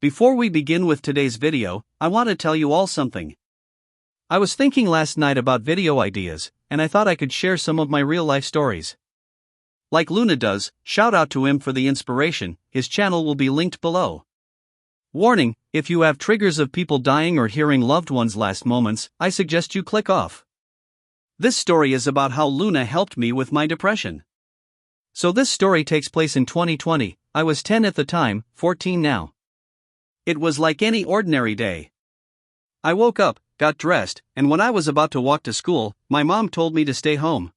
Before we begin with today's video, I want to tell you all something. I was thinking last night about video ideas, and I thought I could share some of my real-life stories. Like Luna does, shout out to him for the inspiration. His channel will be linked below. Warning, if you have triggers of people dying or hearing loved ones' last moments, I suggest you click off. This story is about how Luna helped me with my depression. So this story takes place in 2020, I was 10 at the time, 14 now. It was like any ordinary day. I woke up, got dressed, and when I was about to walk to school, my mom told me to stay home.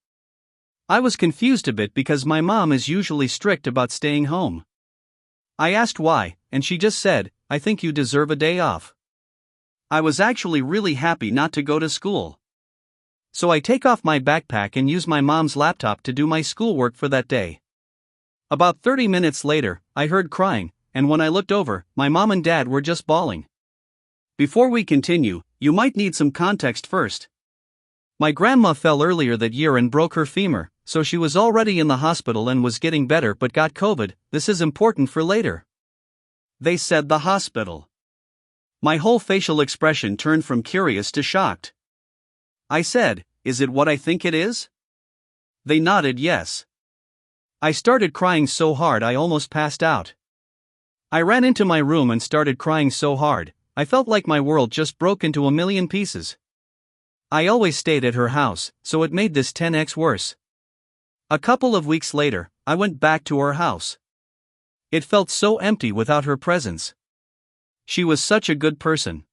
I was confused a bit because my mom is usually strict about staying home. I asked why, and she just said, "I think you deserve a day off." I was actually really happy not to go to school. So I take off my backpack and use my mom's laptop to do my schoolwork for that day. About 30 minutes later, I heard crying, and when I looked over, my mom and dad were just bawling. Before we continue, you might need some context first. My grandma fell earlier that year and broke her femur, so she was already in the hospital and was getting better but got COVID. This is important for later. They said the hospital. My whole facial expression turned from curious to shocked. I said, "Is it what I think it is?" They nodded yes. I started crying so hard I almost passed out. I ran into my room and started crying so hard, I felt like my world just broke into a million pieces. I always stayed at her house, so it made this 10x worse. A couple of weeks later, I went back to her house. It felt so empty without her presence. She was such a good person.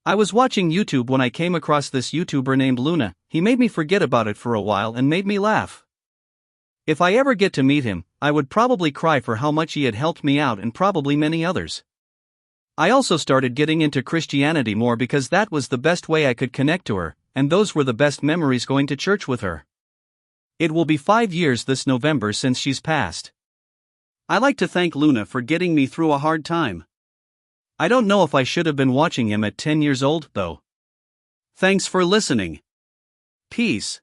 I was watching YouTube when I came across this YouTuber named Luna. He made me forget about it for a while and made me laugh. If I ever get to meet him, I would probably cry for how much he had helped me out and probably many others. I also started getting into Christianity more because that was the best way I could connect to her, and those were the best memories going to church with her. It will be 5 years this November since she's passed. I like to thank Luna for getting me through a hard time. I don't know if I should have been watching him at 10 years old, though. Thanks for listening. Peace.